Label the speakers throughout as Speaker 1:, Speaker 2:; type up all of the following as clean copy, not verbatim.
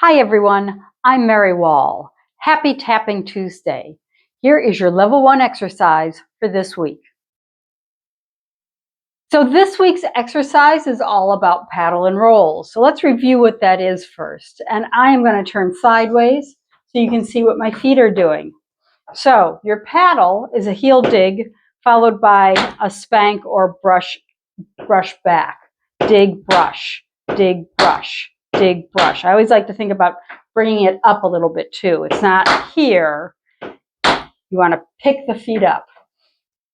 Speaker 1: Hi everyone, I'm Mary Wall. Happy Tapping Tuesday. Here is your level 1 exercise for this week. So this week's exercise is all about paddle and roll. So let's review what that is first. And I am going to turn sideways so you can see what my feet are doing. So your paddle is a heel dig followed by a spank or brush back. Dig, brush, dig, brush, dig, brush. I always like to think about bringing it up a little bit too. It's not here. You want to pick the feet up.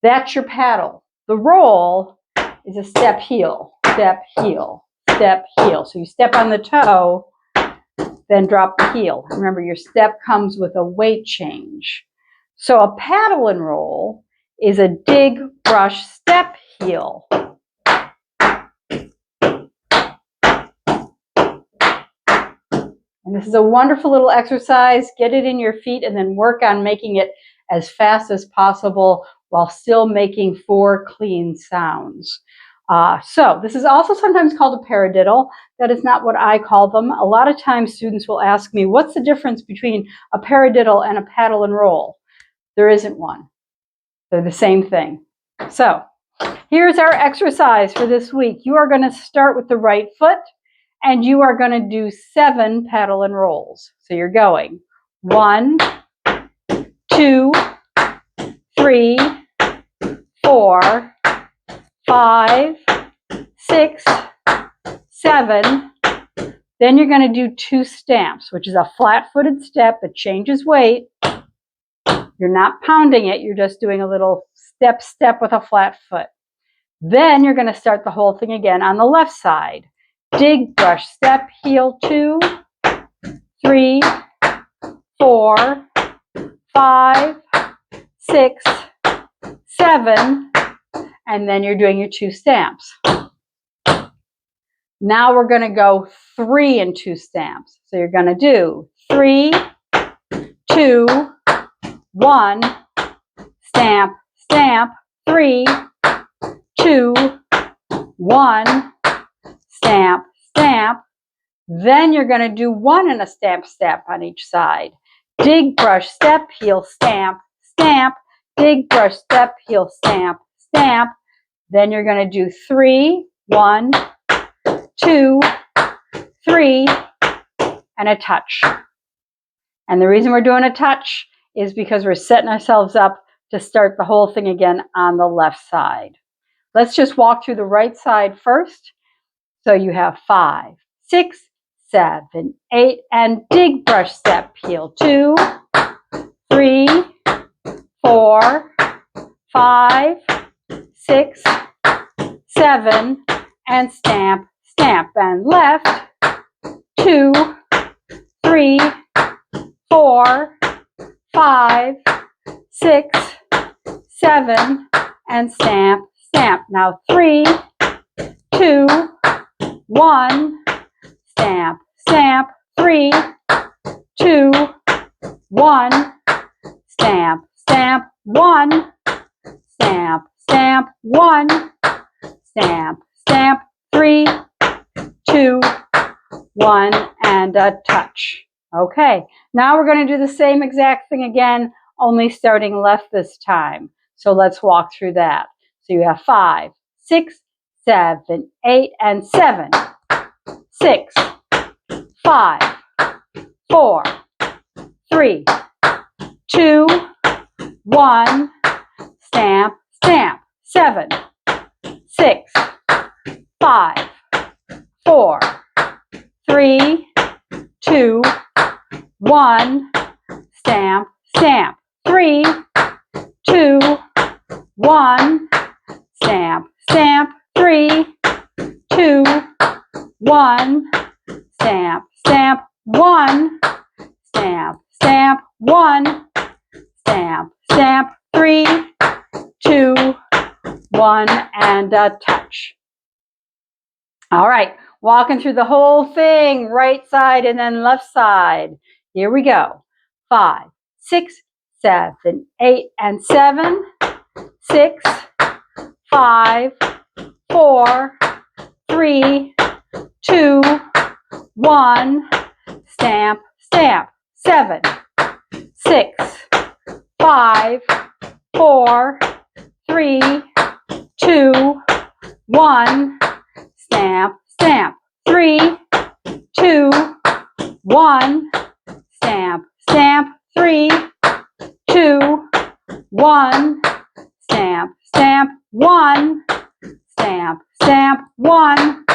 Speaker 1: That's your paddle. The roll is a step, heel, step, heel, step, heel. So you step on the toe, then drop the heel. Remember, your step comes with a weight change. So a paddle and roll is a dig, brush, step, heel. And this is a wonderful little exercise. Get it in your feet and then work on making it as fast as possible while still making 4 clean sounds. So this is also sometimes called a paradiddle. That is not what I call them. A lot of times students will ask me, what's the difference between a paradiddle and a paddle and roll? There isn't one. They're the same thing. So here's our exercise for this week. You are going to start with the right foot. And you are going to do 7 paddle and rolls. So you're going 1, 2, 3, 4, 5, 6, 7. Then you're going to do 2 stamps, which is a flat-footed step that changes weight. You're not pounding it. You're just doing a little step with a flat foot. Then you're going to start the whole thing again on the left side. Dig, brush, step, heel, 2, 3, 4, 5, 6, 7, and then you're doing your 2 stamps. Now we're going to go 3 and 2 stamps. So you're going to do 3, 2, 1, stamp, stamp, 3, 2, 1, stamp, stamp. Then you're going to do 1 and a stamp on each side. Dig, brush, step, heel, stamp, stamp. Dig, brush, step, heel, stamp, stamp. Then you're going to do 3, 1, 2, 3, and a touch. And the reason we're doing a touch is because we're setting ourselves up to start the whole thing again on the left side. Let's just walk through the right side first. So you have 5, 6, 7, 8, and dig, brush, step, heel, 2, 3, 4, 5, 6, 7, and stamp, stamp, and left, 2, 3, 4, 5, 6, 7, and stamp, stamp. Now 3, 2, 1, stamp, stamp, 3, 2, 1, stamp, stamp, 1, stamp, stamp, 1, stamp, stamp, 3, 2, 1, and a touch. Okay, now we're going to do the same exact thing again, only starting left this time. So let's walk through that. So you have 5, 6, 7, 8, and 7, 6, 5, 4, 3, 2, 1, stamp, stamp, 7, 6, 5, 4, 3, 2, 1, stamp, stamp, 3, 2, 1, stamp, stamp, 3, 2, 1, stamp, stamp, 1, stamp, stamp, 1, stamp, stamp, 3, 2, 1, and a touch. All right, walking through the whole thing, right side and then left side. Here we go. 5, 6, 7, 8, and 7, 6, 5, 4, 3, 2, 1, stamp, stamp. 7, 6, 5, 4, 3, 2, 1, stamp, stamp. 3, 2, 1, stamp, stamp. 3, 2, 1, stamp, stamp. 1, stamp, stamp. 1,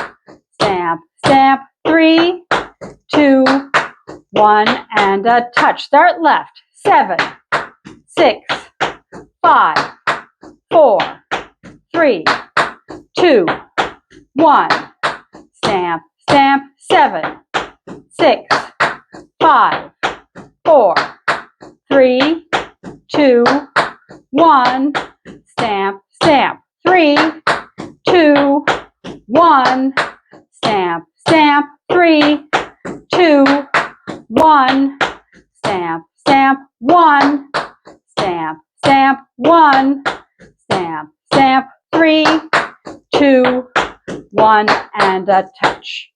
Speaker 1: stamp, stamp. 3, 2, 1, and a touch. Start left. 7, 6, 5, 4, 3, 2, 1, stamp, stamp. 7, 6, 5, 4, 3, 2, 1, stamp, stamp. 3, 2, 1, stamp, stamp. 3, 2, 1, stamp, stamp. 1, stamp, stamp. 1, stamp, stamp. 3, 2, 1, and a touch.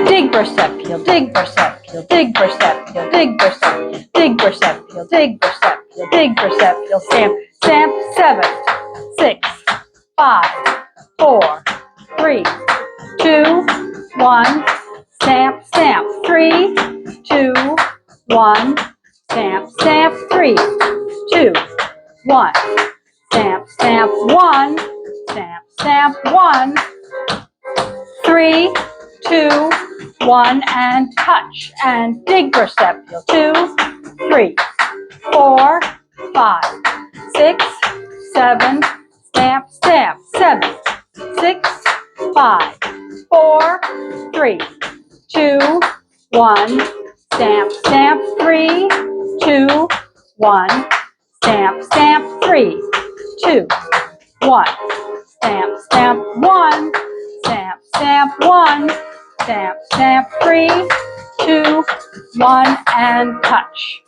Speaker 1: Dig Perceptial, dig Perceptial, dig Perceptial, dig Perceptial, dig Perceptial, dig Perceptial, dig Perceptial, stamp, stamp. 7, 6, 5, 4, 3, 2, 1, stamp, stamp. 3, 2, 1, stamp, stamp. 3, 2, 1, stamp, stamp. 1, stamp, stamp. 1, 3, 2, 1, and touch. And dig Perceptial. 2, 3, 4, 5, 6, 7, stamp, stamp. 7, 6, 5, 4, 3, 2, 1, stamp, stamp. 3, 2, 1, stamp, stamp. 3, 2, 1, stamp, stamp. 1, stamp, stamp. 1, stamp, stamp. 3, 2, 1, and touch.